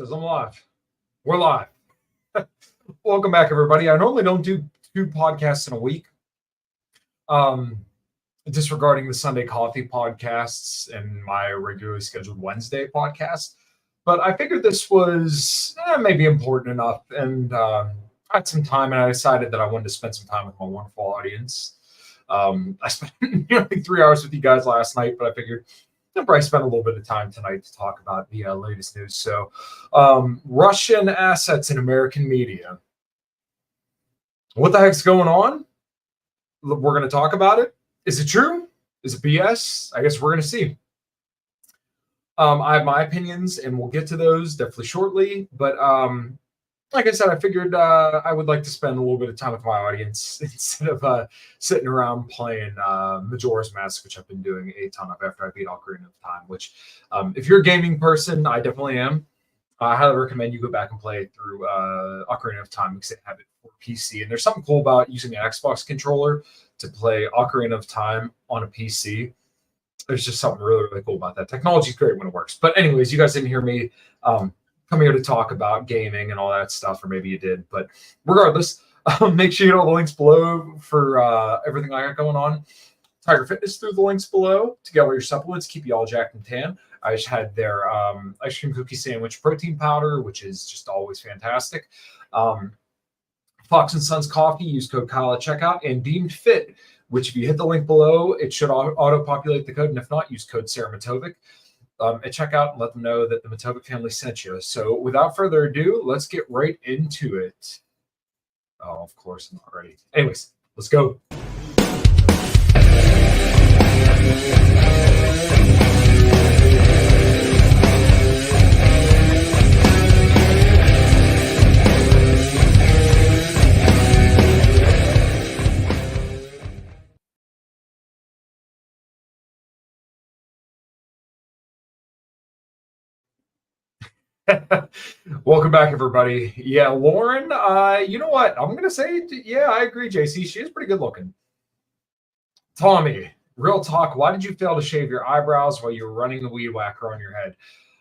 Says I'm live. We're live. Welcome back, everybody. I normally don't do 2 podcasts in a week. Disregarding the Sunday Coffee podcasts and my regularly scheduled Wednesday podcast. But I figured this was maybe important enough, and I had some time, and I decided that I wanted to spend some time with my wonderful audience. I spent nearly 3 hours with you guys last night, but I figured I'll probably spend a little bit of time tonight to talk about the latest news. So, Russian assets in American media. What the heck's going on? We're going to talk about it. Is it true? Is it BS? I guess we're going to see. I have my opinions, and we'll get to those definitely shortly. But like I said, I figured I would like to spend a little bit of time with my audience instead of sitting around playing Majora's Mask, which I've been doing a ton of after I beat Ocarina of Time, which if you're a gaming person, I definitely am. I highly recommend you go back and play through Ocarina of Time because they have it for PC. And there's something cool about using an Xbox controller to play Ocarina of Time on a PC. There's just something really, really cool about that. Technology is great when it works. But anyways, you guys didn't hear me come here to talk about gaming and all that stuff, or maybe you did. But regardless, make sure you get all the links below for everything I got going on. Tiger Fitness through the links below to get all your supplements, keep you all jacked and tan. I just had their ice cream cookie sandwich protein powder, which is just always fantastic. Fox & Sons Coffee, use code Kyle at checkout. And Deemed Fit, which if you hit the link below, it should auto-populate the code. And if not, use code Sarah Matovic at checkout and let them know that the Matovic family sent you. So without further ado, let's get right into it. Oh, of course, I'm not ready. Anyways, let's go. Welcome back, everybody. Yeah, Lauren, you know what? I'm going to say, yeah, I agree, JC. She is pretty good looking. Tommy, real talk. Why did you fail to shave your eyebrows while you were running the weed whacker on your head?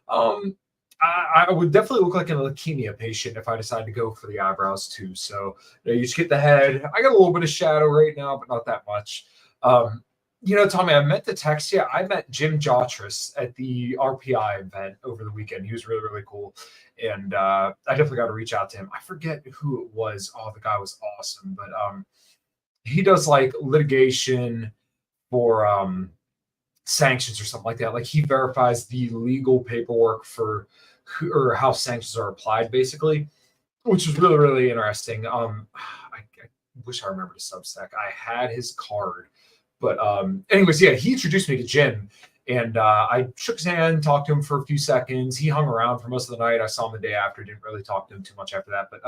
I would definitely look like a leukemia patient if I decided to go for the eyebrows too. So you just get the head. I got a little bit of shadow right now, but not that much. Tommy, I meant to text you. I met Jim Jotras at the RPI event over the weekend. He was really, really cool. And I definitely got to reach out to him. I forget who it was. Oh, the guy was awesome. But he does like litigation for sanctions or something like that. Like he verifies the legal paperwork for or how sanctions are applied, basically, which was really, really interesting. I wish I remembered his Substack. I had his card. But anyways, yeah, he introduced me to Jim, and I shook his hand, talked to him for a few seconds. He hung around for most of the night. I saw him the day after, didn't really talk to him too much after that. But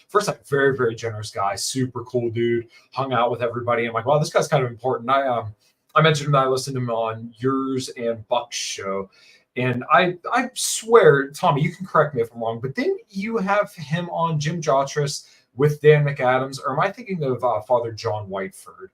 first time, very, very generous guy, super cool dude, hung out with everybody. I'm like, wow, this guy's kind of important. I mentioned him that I listened to him on yours and Buck's show. And I swear, Tommy, you can correct me if I'm wrong, but didn't you have him on Jim Jotras with Dan McAdams? Or am I thinking of Father John Whiteford?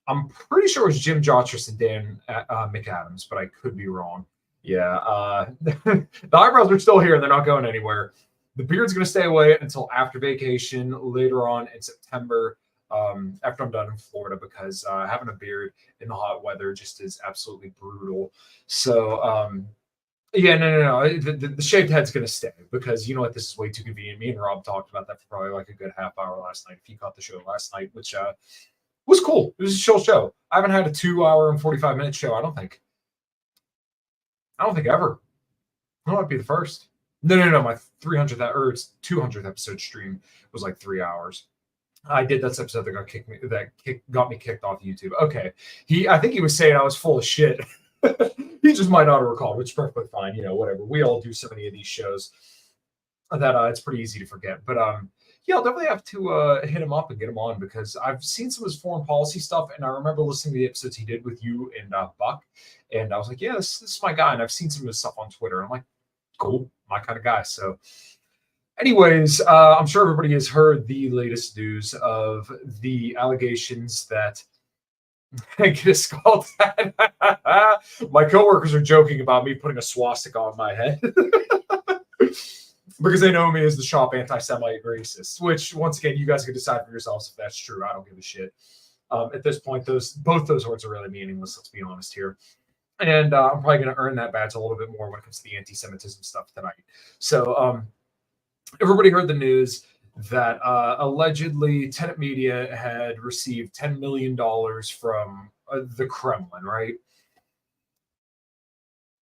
I'm pretty sure it was Jim Jotras and Dan McAdams, but I could be wrong. Yeah, the eyebrows are still here and they're not going anywhere. The beard's going to stay away until after vacation later on in September, after I'm done in Florida, because having a beard in the hot weather just is absolutely brutal. So, yeah, no. The shaved head's going to stay because you know what? This is way too convenient. Me and Rob talked about that for probably like a good half hour last night. If you caught the show last night, which was cool. It was a chill show. I haven't had a 2 hour and 45-minute show. I don't think ever. That might be the first. No. My 300th or 200th episode stream was like 3 hours. I did that episode that got me kicked off YouTube. Okay. I think he was saying I was full of shit. He just might not have recalled, which is perfectly fine. Whatever. We all do so many of these shows that it's pretty easy to forget. But yeah, I'll definitely have to hit him up and get him on because I've seen some of his foreign policy stuff, and I remember listening to the episodes he did with you and Buck, and I was like, yeah, this is my guy, and I've seen some of his stuff on Twitter. I'm like, cool, my kind of guy. So anyways, I'm sure everybody has heard the latest news of the allegations that get a skull tat. My coworkers are joking about me putting a swastika on my head. because they know me as the shop anti-Semite racist, which once again, you guys can decide for yourselves if that's true. I don't give a shit. At this point, both those words are really meaningless, let's be honest here. And I'm probably going to earn that badge a little bit more when it comes to the anti-Semitism stuff tonight. So everybody heard the news that allegedly Tenet Media had received $10 million from the Kremlin, right?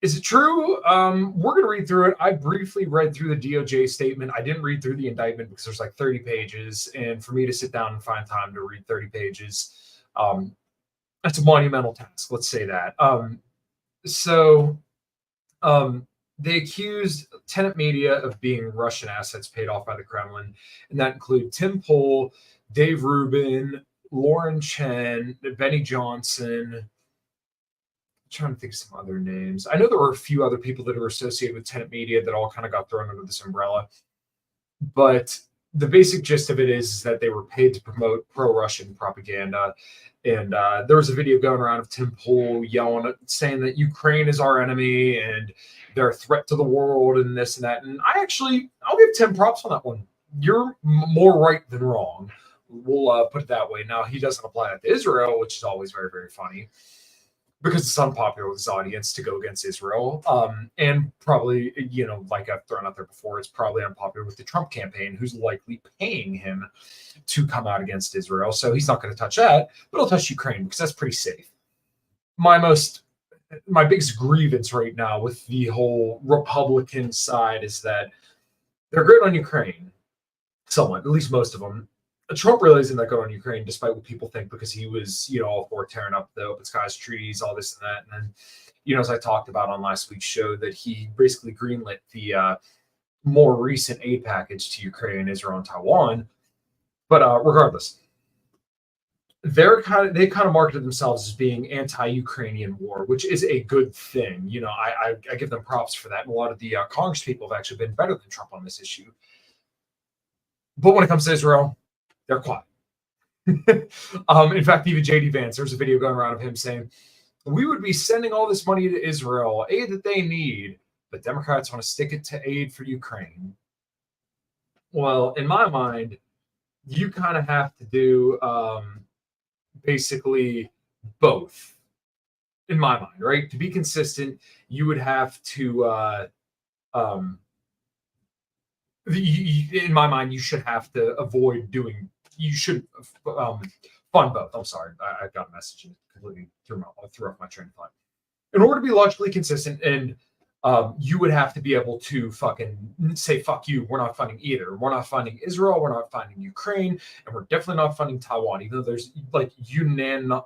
Is it true? We're going to read through it. I briefly read through the DOJ statement. I didn't read through the indictment because there's like 30 pages. And for me to sit down and find time to read 30 pages, that's a monumental task. Let's say that. They accused Tenet Media of being Russian assets paid off by the Kremlin. And that include Tim Pool, Dave Rubin, Lauren Chen, Benny Johnson. Trying to think of some other names. I know there were a few other people that are associated with Tenet Media that all kind of got thrown under this umbrella. But the basic gist of it is that they were paid to promote pro-Russian propaganda. And there was a video going around of Tim Pool yelling, saying that Ukraine is our enemy and they're a threat to the world and this and that. And I'll give Tim props on that one. You're more right than wrong. We'll put it that way. Now, he doesn't apply that to Israel, which is always very, very funny, because it's unpopular with his audience to go against Israel. And probably, like I've thrown out there before, it's probably unpopular with the Trump campaign, who's likely paying him to come out against Israel. So he's not going to touch that, but he'll touch Ukraine because that's pretty safe. My biggest grievance right now with the whole Republican side is that they're good on Ukraine, somewhat, at least most of them. Trump really isn't that good on Ukraine, despite what people think, because he was, all for tearing up the open skies treaties, all this and that. And then, as I talked about on last week's show, that he basically greenlit the more recent aid package to Ukraine, Israel, and Taiwan. But regardless, they kind of marketed themselves as being anti-Ukrainian war, which is a good thing. I give them props for that. And a lot of the Congress people have actually been better than Trump on this issue. But when it comes to Israel, they're quiet. In fact, even JD Vance, there's a video going around of him saying, we would be sending all this money to Israel, aid that they need, but Democrats want to stick it to aid for Ukraine. Well, in my mind, you kind of have to do basically both. In my mind, right? To be consistent, you would have to in my mind, you should have to avoid doing. You should fund both. I'm sorry, I got a message and completely threw off my train of thought. In order to be logically consistent, and you would have to be able to fucking say, fuck you, we're not funding either. We're not funding Israel, we're not funding Ukraine, and we're definitely not funding Taiwan, even though there's like unanimous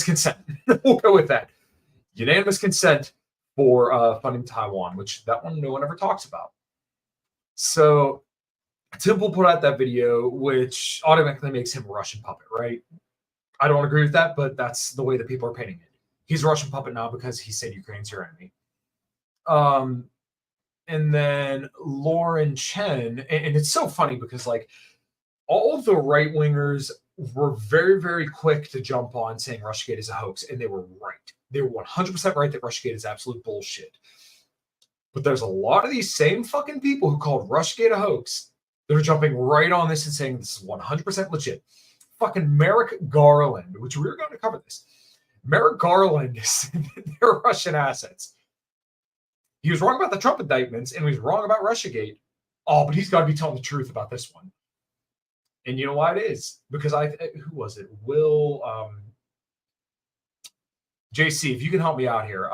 consent. We'll go with that. Unanimous consent for funding Taiwan, which that one no one ever talks about. So Temple put out that video, which automatically makes him a Russian puppet, right? I don't agree with that, but that's the way that people are painting it. He's a Russian puppet now because he said Ukraine's your enemy. And then Lauren Chen, and it's so funny because like all of the right wingers were very, very quick to jump on saying Russiagate is a hoax, and they were right. They were 100% right that Russiagate is absolute bullshit. But there's a lot of these same fucking people who called Russiagate a hoax that are jumping right on this and saying this is 100% legit. Fucking Merrick Garland, which we were going to cover this. Merrick Garland is they're Russian assets. He was wrong about the Trump indictments and he was wrong about Russiagate. Oh, but he's got to be telling the truth about this one. And you know why it is? Because who was it? Will JC, if you can help me out here.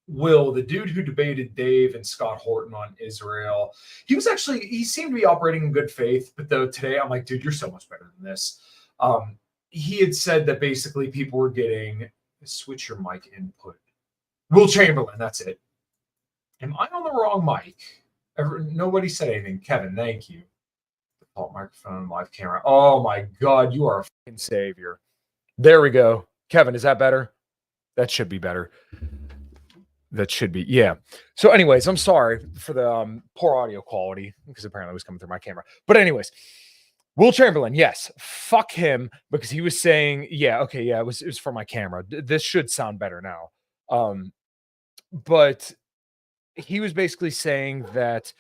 Will, the dude who debated Dave and Scott Horton on Israel, he seemed to be operating in good faith, but though today I'm like, dude, you're so much better than this. He had said that basically people were getting switch your mic input. Will Chamberlain, that's it. Am I on the wrong mic? Nobody said anything. Kevin, thank you. Default microphone, live camera. Oh my God, you are a fucking savior. There we go. Kevin, is that better? That should be better. That should be, yeah. So anyways, I'm sorry for the poor audio quality because apparently it was coming through my camera. But anyways, Will Chamberlain, yes, fuck him because he was saying, it was for my camera. This should sound better now. but he was basically saying that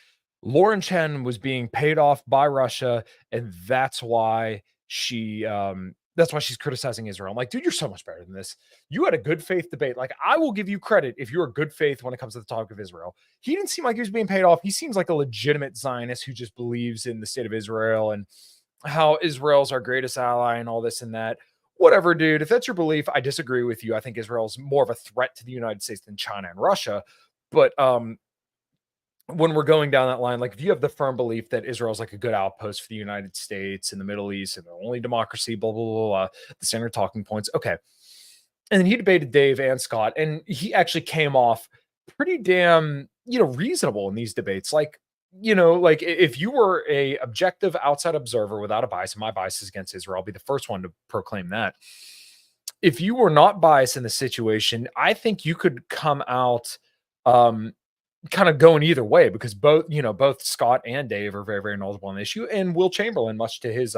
Lauren Chen was being paid off by Russia, and that's why she's criticizing Israel. I'm like, dude, you're so much better than this. You had a good faith debate. Like, I will give you credit if you're a good faith when it comes to the topic of Israel. He didn't seem like he was being paid off. He seems like a legitimate Zionist who just believes in the state of Israel and how Israel's our greatest ally and all this and that. Whatever, dude. If that's your belief, I disagree with you. I think Israel's more of a threat to the United States than China and Russia. But when we're going down that line, like if you have the firm belief that Israel's like a good outpost for the United States in the Middle East and the only democracy, blah, blah, blah, blah, the standard talking points. Okay. And then he debated Dave and Scott, and he actually came off pretty damn, reasonable in these debates. Like, like if you were a objective outside observer without a bias, and my bias is against Israel, I'll be the first one to proclaim that. If you were not biased in the situation, I think you could come out kind of going either way, because both Scott and Dave are very, very knowledgeable on the issue, and Will Chamberlain, much to his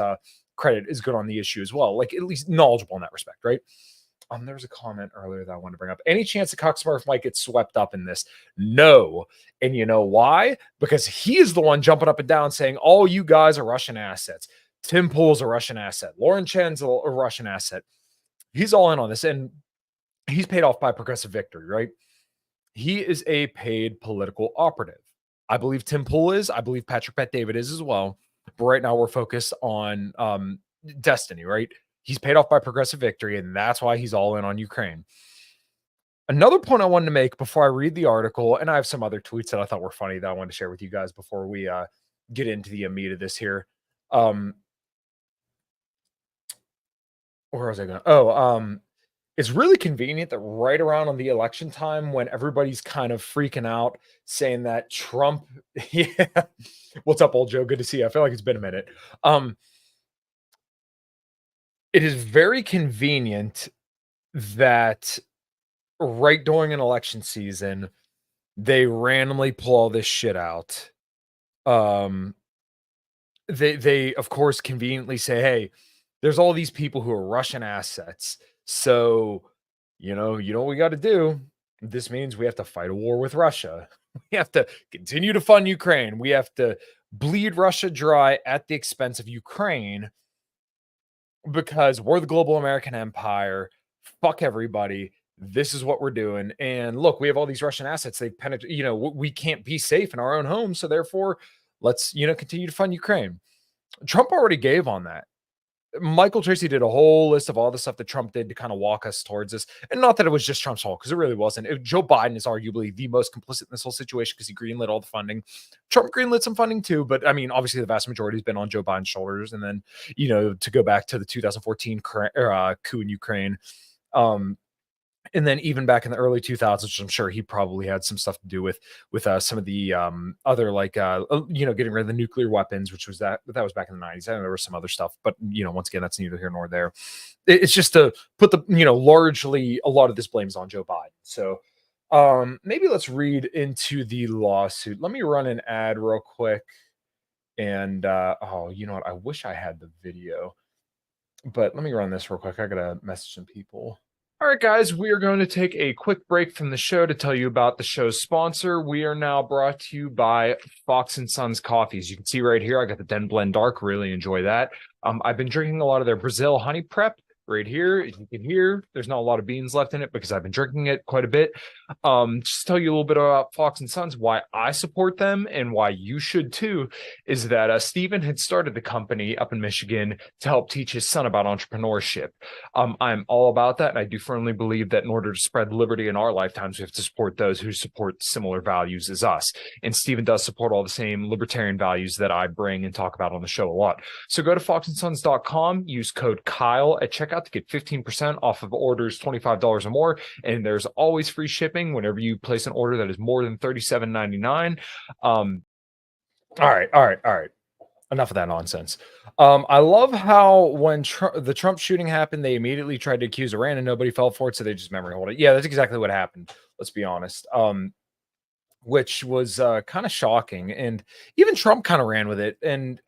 credit, is good on the issue as well, like at least knowledgeable in that respect, right? There was a comment earlier that I wanted to bring up. Any chance that Cox Smurf might get swept up in this? No. And you know why? Because he is the one jumping up and down saying, all you guys are Russian assets. Tim Pool's a Russian asset. Lauren Chen's a Russian asset. He's all in on this, and he's paid off by Progressive Victory, right? He is a paid political operative. I believe Tim Pool is. I believe Patrick Bet David is as well. But right now we're focused on Destiny, right? He's paid off by Progressive Victory, and that's why he's all in on Ukraine. Another point I wanted to make before I read the article, and I have some other tweets that I thought were funny that I wanted to share with you guys before we get into the meat of this here. Where was I going? It's really convenient that right around on the election time, when everybody's kind of freaking out, saying that Trump, yeah, what's up, old Joe? Good to see you. I feel like it's been a minute. It is very convenient that right during an election season, they randomly pull all this shit out. They of course conveniently say, hey, there's all these people who are Russian assets. So, you know what we got to do? This means we have to fight a war with Russia. We have to continue to fund Ukraine. We have to bleed Russia dry at the expense of Ukraine because we're the global American empire. Fuck everybody. This is what we're doing. And look, we have all these Russian assets. They've penetrated, we can't be safe in our own home. So therefore, let's, continue to fund Ukraine. Trump already gave on that. Michael Tracy did a whole list of all the stuff that Trump did to kind of walk us towards this. And not that it was just Trump's fault, because it really wasn't. Joe Biden is arguably the most complicit in this whole situation because he greenlit all the funding. Trump greenlit some funding too, but I mean, obviously the vast majority has been on Joe Biden's shoulders. And then, to go back to the 2014 coup in Ukraine, and then even back in the early 2000s, which I'm sure he probably had some stuff to do with some of the other getting rid of the nuclear weapons, which was that was back in the 90s. I know there was some other stuff, but once again, that's neither here nor there. It's just to put the largely a lot of this blames on Joe Biden. So maybe let's read into the lawsuit. Let me run an ad real quick. And you know what? I wish I had the video, but let me run this real quick. I gotta message some people. All right, guys, we are going to take a quick break from the show to tell you about the show's sponsor. We are now brought to you by Fox & Sons Coffees. You can see right here, I got the Den Blend Dark. Really enjoy that. I've been drinking a lot of their Brazil Honey Prep right here. As you can hear, there's not a lot of beans left in it because I've been drinking it quite a bit. Just to tell you a little bit about Fox & Sons, why I support them and why you should too, is that Stephen had started the company up in Michigan to help teach his son about entrepreneurship. I'm all about that, and I do firmly believe that in order to spread liberty in our lifetimes, we have to support those who support similar values as us. And Stephen does support all the same libertarian values that I bring and talk about on the show a lot. So go to foxandsons.com, use code Kyle at checkout to get 15% off of orders $25 or more, and there's always free shipping whenever you place an order that is more than $37.99. All right. Enough of that nonsense. I love how when the Trump shooting happened, they immediately tried to accuse Iran and nobody fell for it, so they just memory hold it. Yeah, that's exactly what happened. Let's be honest. Which was kind of shocking, and even Trump kind of ran with it. And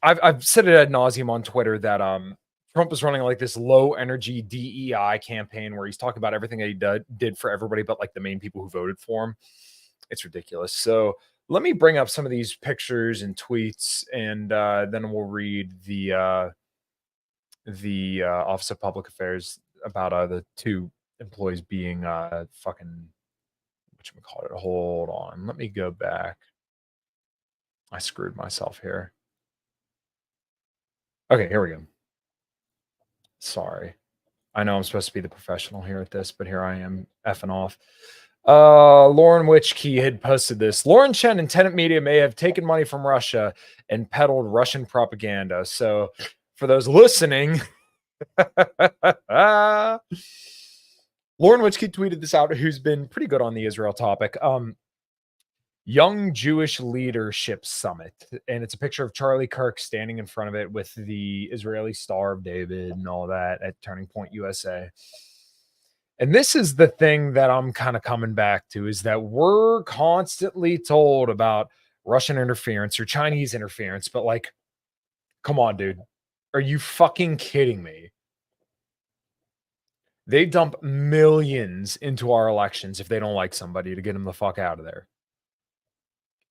I've said it ad nauseum on Twitter that Trump is running like this low energy DEI campaign where he's talking about everything that he did for everybody, but like the main people who voted for him. It's ridiculous. So let me bring up some of these pictures and tweets, and then we'll read the Office of Public Affairs about the two employees being fucking whatchamacallit. Hold on. Let me go back. I screwed myself here. Okay, here we go. Sorry. I know I'm supposed to be the professional here at this, but here I am effing off. Lauren Witchkey had posted this. Lauren Chen and Tenet Media may have taken money from Russia and peddled Russian propaganda. So for those listening, Lauren Witchkey tweeted this out, who's been pretty good on the Israel topic. Young Jewish Leadership Summit. And it's a picture of Charlie Kirk standing in front of it with the Israeli Star of David and all that at Turning Point USA. And this is the thing that I'm kind of coming back to, is that we're constantly told about Russian interference or Chinese interference, but like, come on, dude. Are you fucking kidding me? They dump millions into our elections if they don't like somebody to get them the fuck out of there.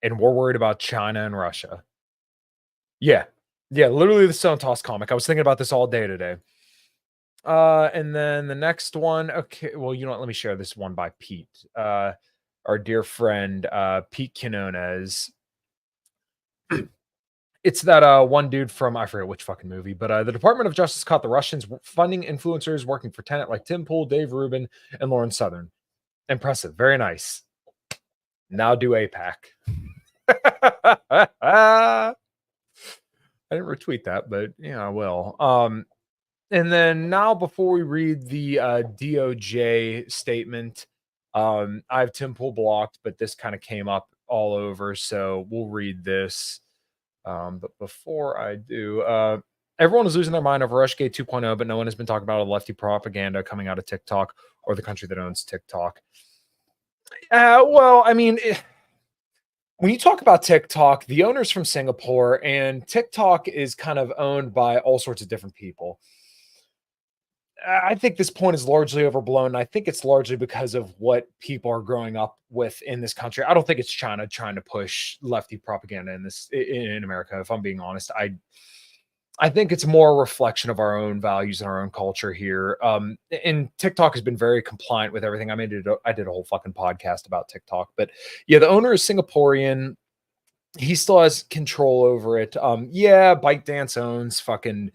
And we're worried about China and Russia. Yeah. Yeah, literally the Stone Toss comic. I was thinking about this all day today. And then the next one. Okay, well, you know what? Let me share this one by Pete. Our dear friend, Pete Quinones. It's that one dude from, I forget which fucking movie, but the Department of Justice caught the Russians funding influencers working for Tenet like Tim Pool, Dave Rubin, and Lauren Southern. Impressive. Very nice. Now do APAC. I didn't retweet that, but yeah, I will. And then now, before we read the DOJ statement, I have Tim Pool blocked, but this kind of came up all over, so we'll read this. But before I do, everyone is losing their mind over Rushgate 2.0, but no one has been talking about lefty propaganda coming out of TikTok or the country that owns TikTok. Well, I mean, when you talk about TikTok, the owner's from Singapore, and TikTok is kind of owned by all sorts of different people. I think this point is largely overblown. I think it's largely because of what people are growing up with in this country. I don't think it's China trying to push lefty propaganda in America. If I'm being honest, I think it's more a reflection of our own values and our own culture here. And TikTok has been very compliant with everything. I mean, I did a whole fucking podcast about TikTok, but yeah, the owner is Singaporean. He still has control over it. Yeah, ByteDance owns fucking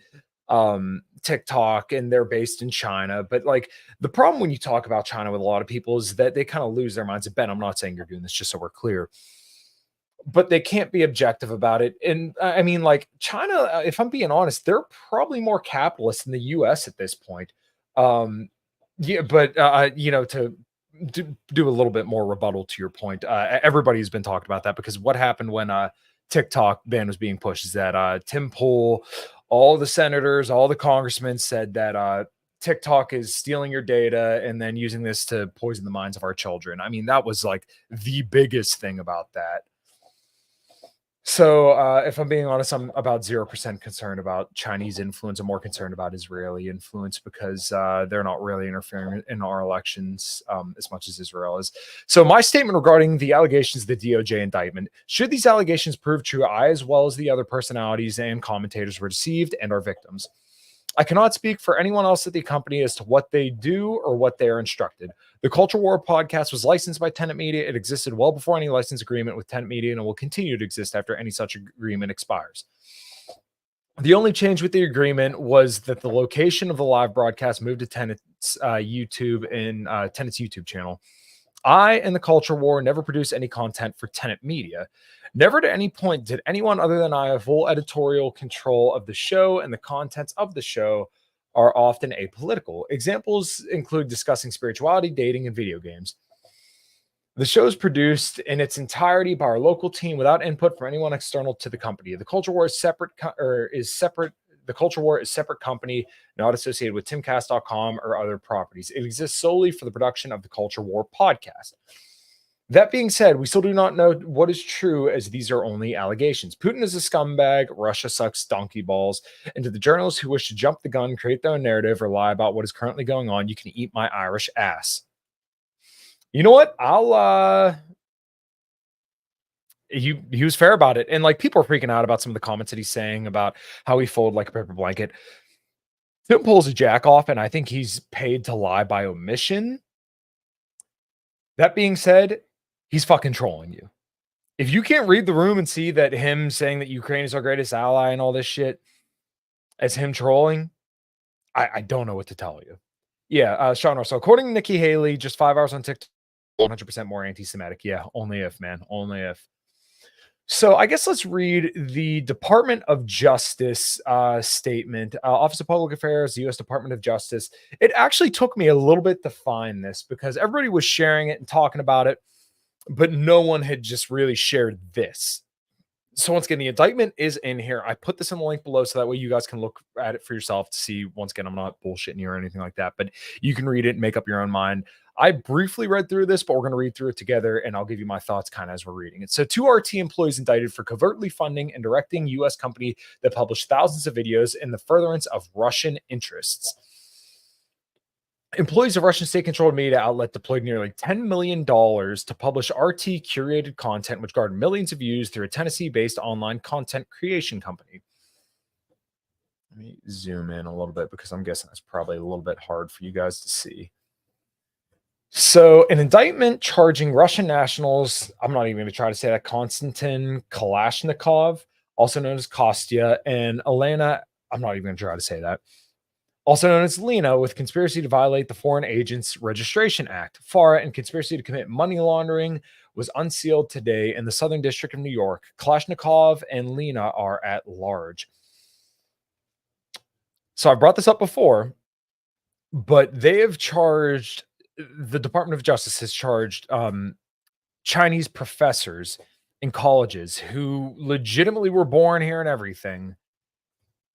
TikTok, and they're based in China. But like, the problem when you talk about China with a lot of people is that they kind of lose their minds. Ben, I'm not saying you're doing this, just so we're clear, but they can't be objective about it. And I mean, like, China, if I'm being honest, they're probably more capitalist than the US at this point. Yeah, but you know, to do a little bit more rebuttal to your point, everybody's been talking about that, because what happened when TikTok ban was being pushed is that Tim Pool, all the senators, all the congressmen said that TikTok is stealing your data and then using this to poison the minds of our children. I mean, that was like the biggest thing about that. So if I'm being honest, I'm about 0% concerned about Chinese influence. I'm more concerned about Israeli influence, because they're not really interfering in our elections as much as Israel is. So my statement regarding the allegations of the DOJ indictment: should these allegations prove true, I, as well as the other personalities and commentators, were deceived and are victims. I cannot speak for anyone else at the company as to what they do or what they are instructed. The Culture War podcast was licensed by Tenet Media. It existed well before any license agreement with Tenet Media, and it will continue to exist after any such agreement expires. The only change with the agreement was that the location of the live broadcast moved to Tenet's YouTube and Tenet's YouTube channel. I and the Culture War never produced any content for Tenet Media. Never at any point did anyone other than I have full editorial control of the show, and the contents of the show are often apolitical. Examples include discussing spirituality, dating, and video games. The show is produced in its entirety by our local team without input from anyone external to the company. The Culture War is separate. The Culture War is a separate company, not associated with timcast.com or other properties. It exists solely for the production of the Culture War podcast. That being said, we still do not know what is true, as these are only allegations. Putin is a scumbag. Russia sucks donkey balls. And to the journalists who wish to jump the gun, create their own narrative, or lie about what is currently going on, you can eat my Irish ass. You know what? He was fair about it. And like, people are freaking out about some of the comments that he's saying about how he folded like a paper blanket. Tim pulls a jack off, and I think he's paid to lie by omission. That being said, he's fucking trolling you. If you can't read the room and see that him saying that Ukraine is our greatest ally and all this shit as him trolling, I don't know what to tell you. Yeah, Sean Russell. According to Nikki Haley, just 5 hours on TikTok, 100% more anti-Semitic. Yeah, only if, man. Only if. So I guess let's read the Department of Justice statement. Office of Public Affairs, U.S. Department of Justice. It actually took me a little bit to find this because everybody was sharing it and talking about it, but no one had just really shared this. So once again, the indictment is in here. I put this in the link below so that way you guys can look at it for yourself to see. Once again, I'm not bullshitting you or anything like that, but you can read it and make up your own mind. I briefly read through this, but we're going to read through it together, and I'll give you my thoughts kind of as we're reading it. So 2 RT employees indicted for covertly funding and directing U.S. company that published thousands of videos in the furtherance of Russian interests. Employees of Russian state-controlled media outlet deployed nearly $10 million to publish RT curated content, which garnered millions of views through a Tennessee-based online content creation company. Let me zoom in a little bit because I'm guessing that's probably a little bit hard for you guys to see. So an indictment charging Russian nationals, I'm not even going to try to say that, Konstantin Kalashnikov, also known as Kostya, and Elena, I'm not even going to try to say that, also known as Lena, with conspiracy to violate the Foreign Agents Registration Act. FARA and conspiracy to commit money laundering was unsealed today in the Southern District of New York. Kalashnikov and Lena are at large. So I brought this up before, but they have charged, the Department of Justice has charged Chinese professors in colleges who legitimately were born here and everything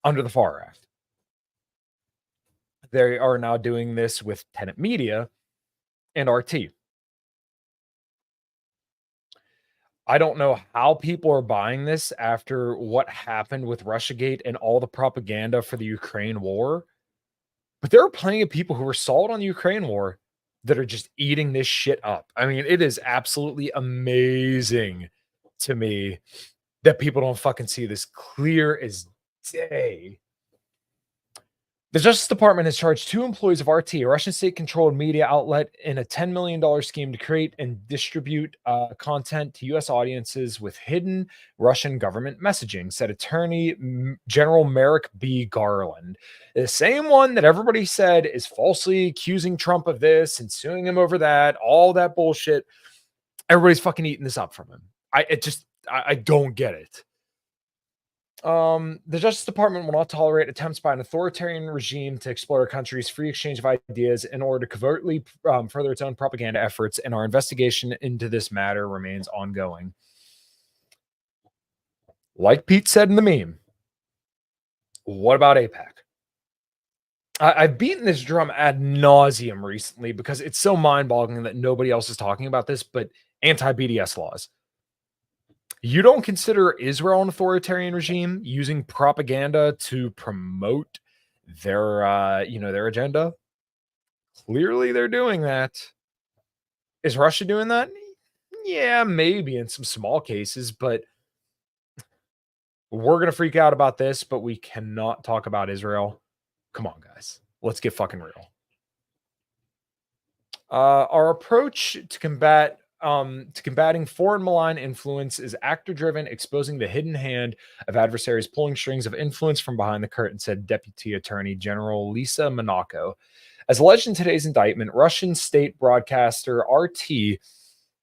under the FARA Act. They are now doing this with Tenet Media and RT. I don't know how people are buying this after what happened with Russiagate and all the propaganda for the Ukraine war. But there are plenty of people who were sold on the Ukraine war that are just eating this shit up. I mean, it is absolutely amazing to me that people don't fucking see this clear as day. The Justice Department has charged 2 employees of RT, a Russian state-controlled media outlet, in a $10 million scheme to create and distribute content to U.S. audiences with hidden Russian government messaging, said Attorney General Merrick B. Garland. The same one that everybody said is falsely accusing Trump of this and suing him over that, all that bullshit. Everybody's fucking eating this up from him. I don't get it. The Justice Department will not tolerate attempts by an authoritarian regime to explore a country's free exchange of ideas in order to covertly further its own propaganda efforts, and our investigation into this matter remains ongoing. Like Pete said in the meme, what about AIPAC? I've beaten this drum ad nauseum recently because it's so mind-boggling that nobody else is talking about this, but anti-BDS laws. You don't consider Israel an authoritarian regime using propaganda to promote their their agenda? Clearly they're doing that. Is Russia doing that? Yeah, maybe in some small cases, but we're going to freak out about this, but we cannot talk about Israel. Come on, guys. Let's get fucking real. Our approach to combating foreign malign influence is actor-driven, exposing the hidden hand of adversaries pulling strings of influence from behind the curtain, said Deputy Attorney General Lisa Monaco. As alleged in today's indictment, Russian state broadcaster RT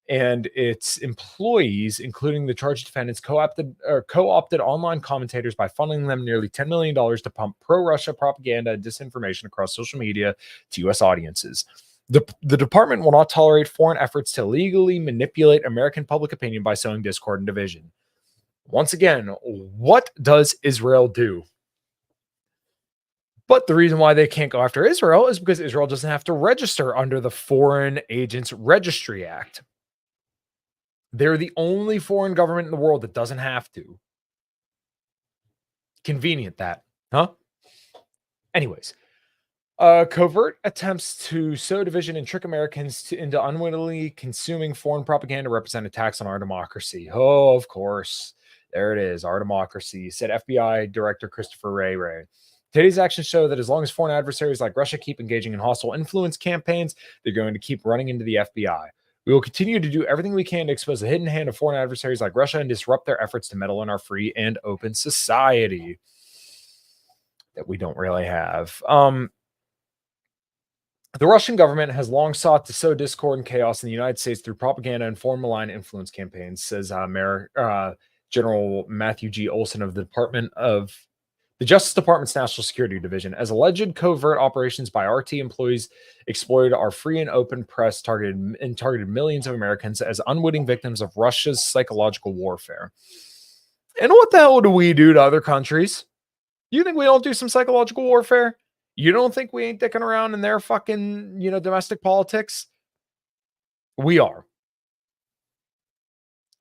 and its employees, including the charged defendants, co-opted online commentators by funneling them nearly $10 million to pump pro-Russia propaganda and disinformation across social media to U.S. audiences. The department will not tolerate foreign efforts to legally manipulate American public opinion by sowing discord and division. Once again, what does Israel do? But the reason why they can't go after Israel is because Israel doesn't have to register under the Foreign Agents Registry Act. They're the only foreign government in the world that doesn't have to. Convenient that, huh? Anyways, covert attempts to sow division and trick Americans into unwittingly consuming foreign propaganda represent attacks on our democracy. Oh, of course. There it is, our democracy, said FBI Director Christopher Ray. Today's actions show that as long as foreign adversaries like Russia keep engaging in hostile influence campaigns, they're going to keep running into the FBI. We will continue to do everything we can to expose the hidden hand of foreign adversaries like Russia and disrupt their efforts to meddle in our free and open society that we don't really have. The Russian government has long sought to sow discord and chaos in the United States through propaganda and foreign malign influence campaigns, says General Matthew G. Olson of the Justice Department's National Security Division. As alleged covert operations by RT employees exploited our free and open press, targeted millions of Americans as unwitting victims of Russia's psychological warfare. And what the hell do we do to other countries? You think we don't do some psychological warfare? You don't think we ain't dicking around in their fucking, domestic politics? We are.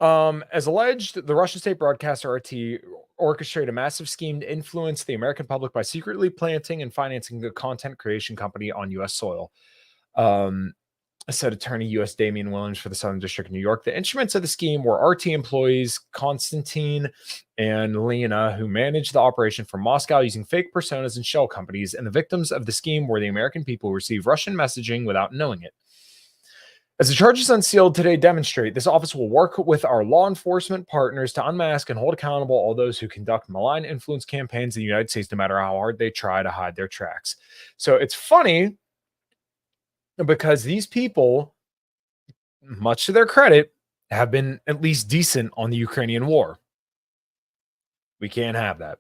As alleged, the Russian state broadcaster RT orchestrated a massive scheme to influence the American public by secretly planting and financing the content creation company on U.S. soil. Said attorney U.S. Damian Williams for the Southern District of New York. The instruments of the scheme were RT employees Konstantin and Lena, who managed the operation from Moscow using fake personas and shell companies, and the victims of the scheme were the American people who received Russian messaging without knowing it. As the charges unsealed today demonstrate, this office will work with our law enforcement partners to unmask and hold accountable all those who conduct malign influence campaigns in the United States, no matter how hard they try to hide their tracks. So it's funny because these people, much to their credit, have been at least decent on the Ukrainian war. We can't have that.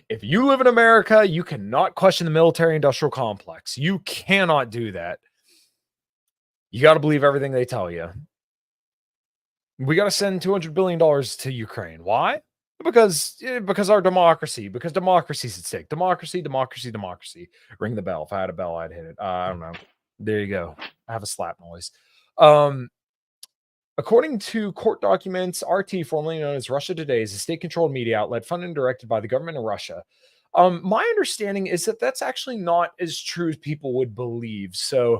If you live in America, you cannot question the military-industrial complex. You cannot do that. You got to believe everything they tell you. We got to send $200 billion to Ukraine. Why? Because our democracy. Because democracy's at stake. Democracy. Ring the bell. If I had a bell, I'd hit it. I don't know. There you go. I have a slap noise. According to court documents, RT, formerly known as Russia Today, is a state-controlled media outlet funded and directed by the government of Russia. My understanding is that that's actually not as true as people would believe. So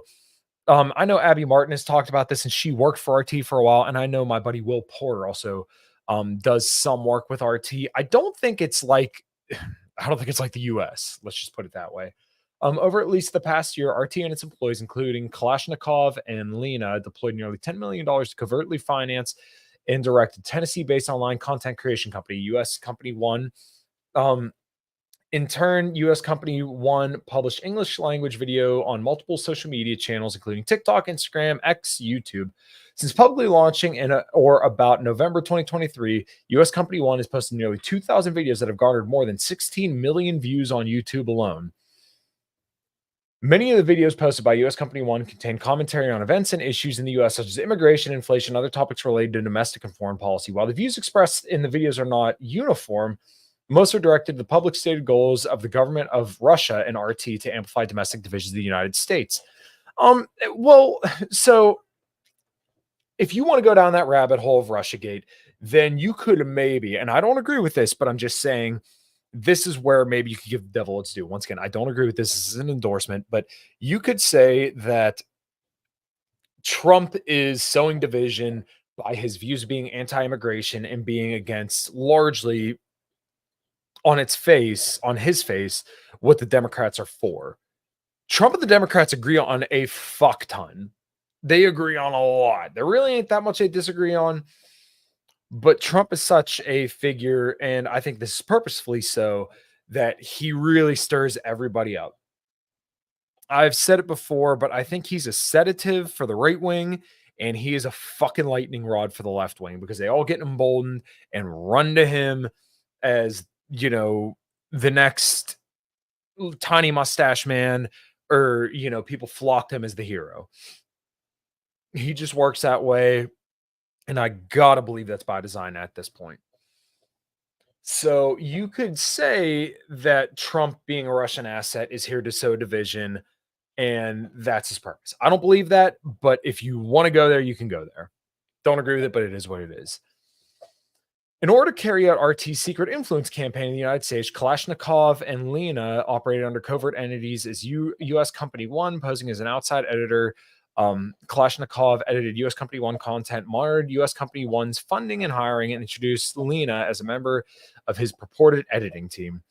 I know Abby Martin has talked about this, and she worked for RT for a while, and I know my buddy Will Porter also does some work with RT. I don't think it's like the US. Let's just put it that way. Over at least the past year, RT and its employees, including Kalashnikov and Lena, deployed nearly $10 million to covertly finance and direct a Tennessee-based online content creation company, U.S. Company One. In turn, U.S. Company One published English language video on multiple social media channels, including TikTok, Instagram, X, YouTube. Since publicly launching about November 2023, U.S. Company One has posted nearly 2,000 videos that have garnered more than 16 million views on YouTube alone. Many of the videos posted by U.S. Company One contain commentary on events and issues in the U.S., such as immigration, inflation, and other topics related to domestic and foreign policy. While the views expressed in the videos are not uniform, most are directed to the public stated goals of the government of Russia and RT to amplify domestic divisions of the United States. So if you want to go down that rabbit hole of Russiagate, then you could maybe, and I don't agree with this, but I'm just saying, this is where maybe you could give the devil its due. Once again, I don't agree with this. This is an endorsement, but you could say that Trump is sowing division by his views being anti-immigration and being against largely on his face, what the Democrats are for. Trump and the Democrats agree on a fuck ton. They agree on a lot. There really ain't that much they disagree on. But Trump is such a figure, and I think this is purposefully so, that he really stirs everybody up. I've said it before, but I think he's a sedative for the right wing, and he is a fucking lightning rod for the left wing, because they all get emboldened and run to him as, the next tiny mustache man, or, people flock to him as the hero. He just works that way. And I gotta believe that's by design at this point. So you could say that Trump being a Russian asset is here to sow division, and that's his purpose. I don't believe that, but if you want to go there, you can go there. Don't agree with it, but it is what it is. In order to carry out RT's secret influence campaign in the United States, Kalashnikov and Lena operated under covert entities as U.S. Company One, posing as an outside editor. Kalashnikov edited U.S. Company One content, monitored U.S. Company One's funding and hiring, and introduced Lena as a member of his purported editing team.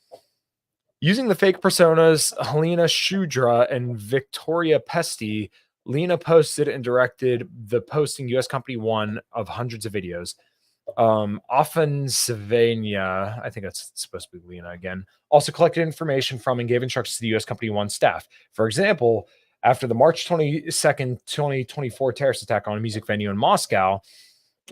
Using the fake personas Helena Shudra and Victoria Pesti, Lena posted and directed the posting U.S. Company One of hundreds of videos. Often Savania, I think that's supposed to be Lena again, also collected information from and gave instructions to the U.S. Company One staff. For example, after the March 22nd, 2024 terrorist attack on a music venue in Moscow,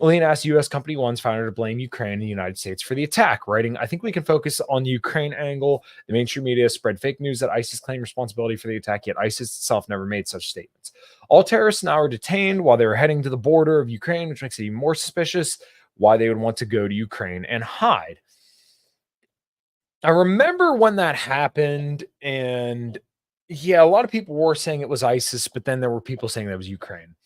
Lena asked U.S. Company One's founder to blame Ukraine and the United States for the attack, writing, "I think we can focus on the Ukraine angle. The mainstream media spread fake news that ISIS claimed responsibility for the attack, yet ISIS itself never made such statements. All terrorists now are detained while they were heading to the border of Ukraine, which makes it even more suspicious why they would want to go to Ukraine and hide." I remember when that happened, and yeah, a lot of people were saying it was ISIS, but then there were people saying that was Ukraine.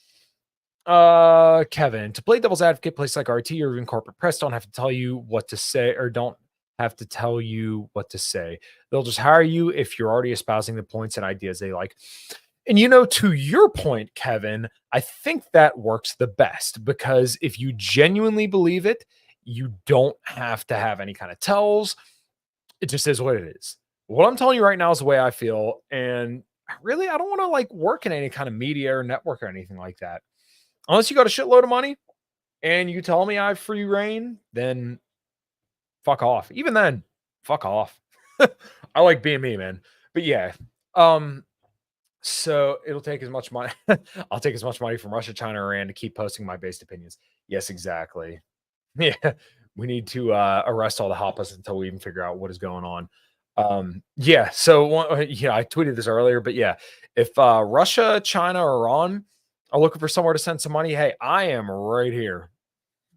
Kevin, to play devil's advocate, places like RT or even corporate press don't have to tell you what to say, or don't have to tell you what to say. They'll just hire you if you're already espousing the points and ideas they like. And to your point, Kevin, I think that works the best, because if you genuinely believe it, you don't have to have any kind of tells. It just is what it is. What I'm telling you right now is the way I feel. And really, I don't want to work in any kind of media or network or anything like that. Unless you got a shitload of money and you tell me I have free reign, then fuck off. Even then, fuck off. I like being me, man. But yeah. So it'll take as much money. I'll take as much money from Russia, China, or Iran to keep posting my based opinions. Yes, exactly. Yeah. We need to arrest all the hoppas until we even figure out what is going on. Yeah. So I tweeted this earlier, but yeah, if Russia, China, or Iran are looking for somewhere to send some money, hey, I am right here.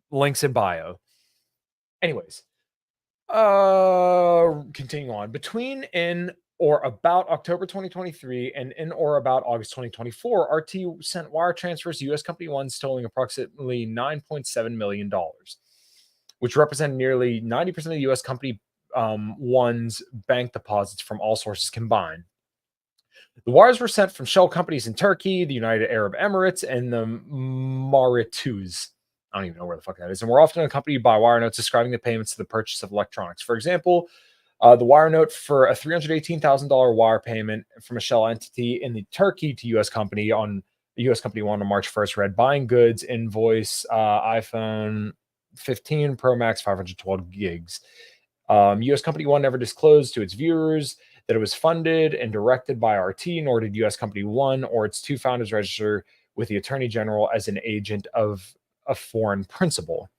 Links in bio. Anyways, continuing on. Between in or about October 2023 and in or about August 2024, RT sent wire transfers to U.S. Company One totaling approximately $9.7 million, which represented nearly 90% of the U.S. Company One's bank deposits from all sources combined. The wires were sent from shell companies in Turkey, the United Arab Emirates, and the Mauritius. I don't even know where the fuck that is. And were often accompanied by wire notes describing the payments to the purchase of electronics. For example, the wire note for a $318,000 wire payment from a shell entity in the Turkey to U.S. Company on U.S. Company One on March 1st read, "Buying goods, invoice, iPhone 15 Pro Max, 512 gigs. U.S. Company One never disclosed to its viewers that it was funded and directed by RT, nor did U.S. Company One or its two founders register with the Attorney General as an agent of a foreign principal.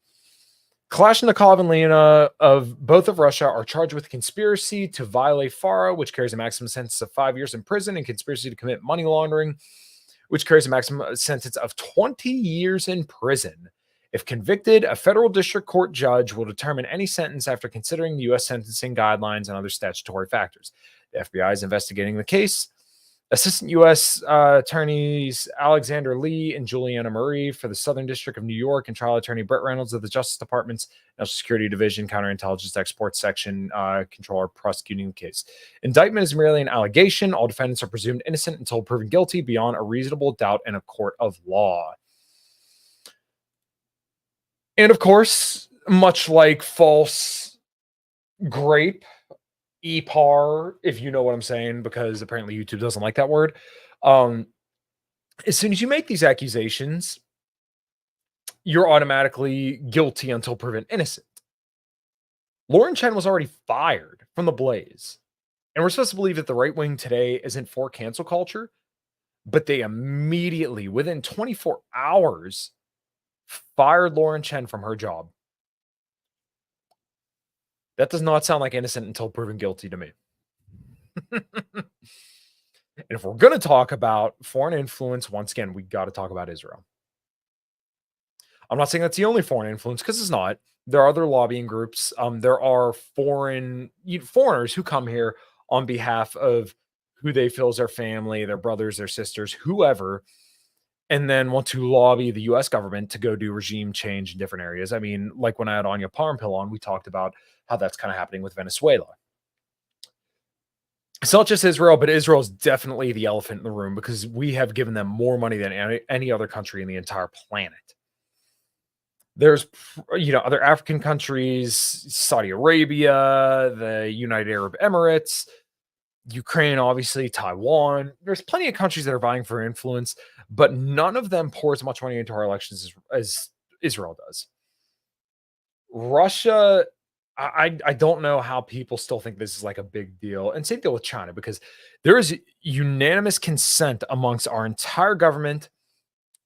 Kalashnikov and Lena of both of Russia are charged with conspiracy to violate FARA, which carries a maximum sentence of 5 years in prison, and conspiracy to commit money laundering, which carries a maximum sentence of 20 years in prison. If convicted, a federal district court judge will determine any sentence after considering the U.S. sentencing guidelines and other statutory factors. The FBI is investigating the case. Assistant U.S. Attorneys Alexander Lee and Juliana Marie for the Southern District of New York and trial attorney Brett Reynolds of the Justice Department's National Security Division Counterintelligence Export Section controller prosecuting the case. Indictment is merely an allegation. All defendants are presumed innocent until proven guilty beyond a reasonable doubt in a court of law. And of course, much like false grape, EPAR, if you know what I'm saying, because apparently YouTube doesn't like that word. As soon as you make these accusations, you're automatically guilty until proven innocent. Lauren Chen was already fired from The Blaze. And we're supposed to believe that the right wing today isn't for cancel culture, but they immediately, within 24 hours, fired Lauren Chen from her job. That does not sound like innocent until proven guilty to me. And if we're going to talk about foreign influence, once again, we got to talk about Israel. I'm not saying that's the only foreign influence, because it's not. There are other lobbying groups. There are foreigners who come here on behalf of who they feel is their family, their brothers, their sisters, whoever. and then want to lobby the US government to go do regime change in different areas. I mean, like when I had Anya Parmpill on, we talked about how that's kind of happening with Venezuela. It's not just Israel, but Israel is definitely the elephant in the room because we have given them more money than any other country in the entire planet. There's, other African countries, Saudi Arabia, the United Arab Emirates, Ukraine, obviously, Taiwan. There's plenty of countries that are vying for influence, but none of them pour as much money into our elections as Israel does. Russia, I don't know how people still think this is like a big deal. And same deal with China, because there is unanimous consent amongst our entire government.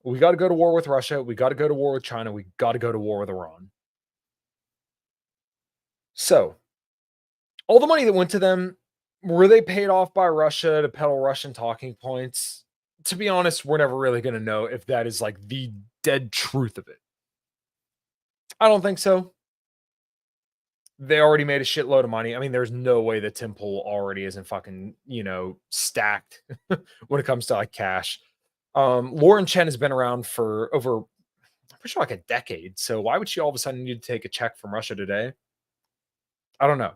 We got to go to war with Russia. We got to go to war with China. We got to go to war with Iran. So, all the money that went to them, were they paid off by Russia to peddle Russian talking points? To be honest, we're never really going to know if that is like the dead truth of it. I don't think so. They already made a shitload of money. I mean, there's no way that Tim Pool already isn't fucking, stacked when it comes to like cash. Lauren Chen has been around for over, I'm pretty sure, like a decade. So why would she all of a sudden need to take a check from Russia Today? I don't know.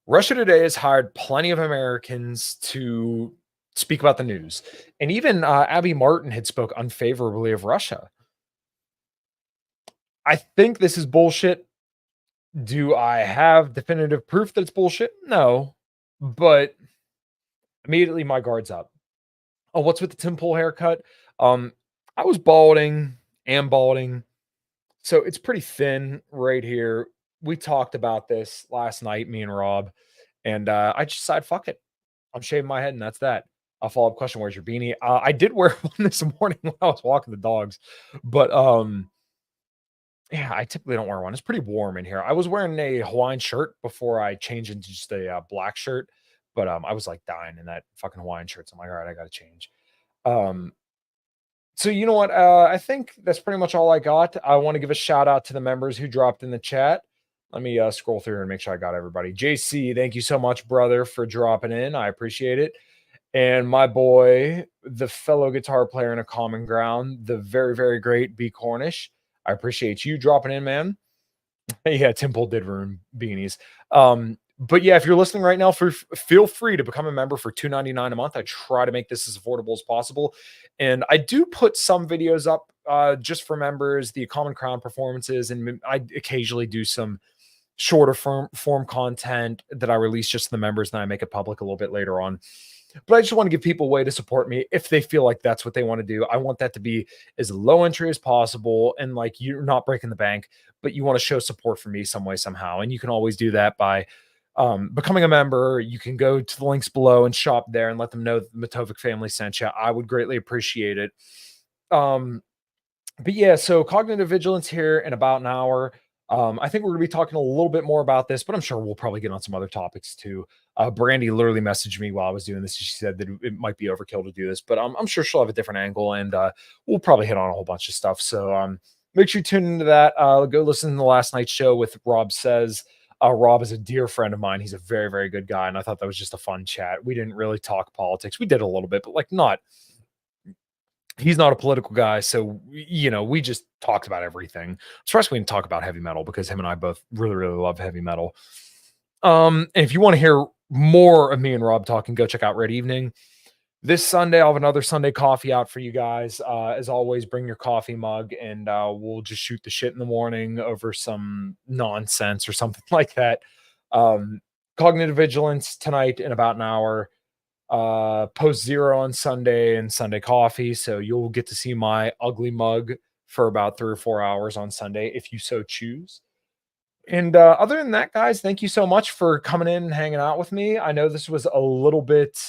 Russia Today has hired plenty of Americans to speak about the news. And even Abby Martin had spoke unfavorably of Russia. I think this is bullshit. Do I have definitive proof that it's bullshit? No. But immediately my guard's up. Oh, what's with the Tim Pool haircut? I was balding, am balding. So it's pretty thin right here. We talked about this last night, me and Rob, and I just decided, fuck it. I'm shaving my head, and that's that. A follow-up question: where's your beanie? I did wear one this morning when I was walking the dogs, but yeah, I typically don't wear one. It's pretty warm in here. I was wearing a Hawaiian shirt before I changed into just a black shirt, but I was like dying in that fucking Hawaiian shirt. So I'm like, all right, I got to change. So you know what? I think that's pretty much all I got. I want to give a shout out to the members who dropped in the chat. Let me scroll through and make sure I got everybody. JC, thank you so much, brother, for dropping in. I appreciate it. And my boy, the fellow guitar player in a common ground, the very, very great B Cornish. I appreciate you dropping in, man. Yeah, Temple did ruin beanies. But yeah, if you're listening right now, feel free to become a member for $2.99 a month. I try to make this as affordable as possible. And I do put some videos up just for members, the Common Crown performances, and I occasionally do some shorter form content that I release just to the members, and I make it public a little bit later on. But I just want to give people a way to support me if they feel like that's what they want to do. I want that to be as low entry as possible, and like you're not breaking the bank, but you want to show support for me some way, somehow. And you can always do that by becoming a member. You can go to the links below and shop there and let them know that the Matovic family sent you. I would greatly appreciate it. But yeah, so cognitive vigilance here in about an hour. I think we're going to be talking a little bit more about this, but I'm sure we'll probably get on some other topics too. Brandy literally messaged me while I was doing this. She said that it might be overkill to do this, but I'm sure she'll have a different angle, and we'll probably hit on a whole bunch of stuff. So make sure you tune into that. Go listen to the last night's show with Rob Says. Rob is a dear friend of mine. He's a very, very good guy, and I thought that was just a fun chat. We didn't really talk politics. We did a little bit, but like not. He's not a political guy, so we just talked about everything. Especially when we talk about heavy metal, because him and I both really, really love heavy metal. And if you want to hear more of me and Rob talking, go check out Red Evening. This Sunday, I'll have another Sunday coffee out for you guys. As always, bring your coffee mug, and we'll just shoot the shit in the morning over some nonsense or something like that. Cognitive vigilance tonight in about an hour. Post zero on Sunday and Sunday coffee. So you'll get to see my ugly mug for about 3 or 4 hours on Sunday, if you so choose. And other than that, guys, thank you so much for coming in and hanging out with me. I know this was a little bit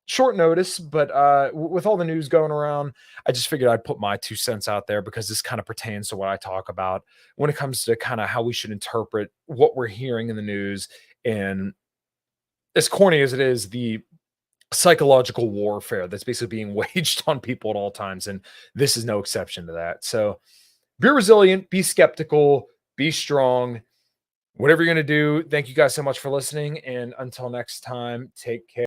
short notice, but with all the news going around, I just figured I'd put my 2 cents out there, because this kind of pertains to what I talk about when it comes to kind of how we should interpret what we're hearing in the news. And as corny as it is, the psychological warfare that's basically being waged on people at all times. And this is no exception to that. So be resilient, be skeptical, be strong, whatever you're going to do. Thank you guys so much for listening. And until next time, take care.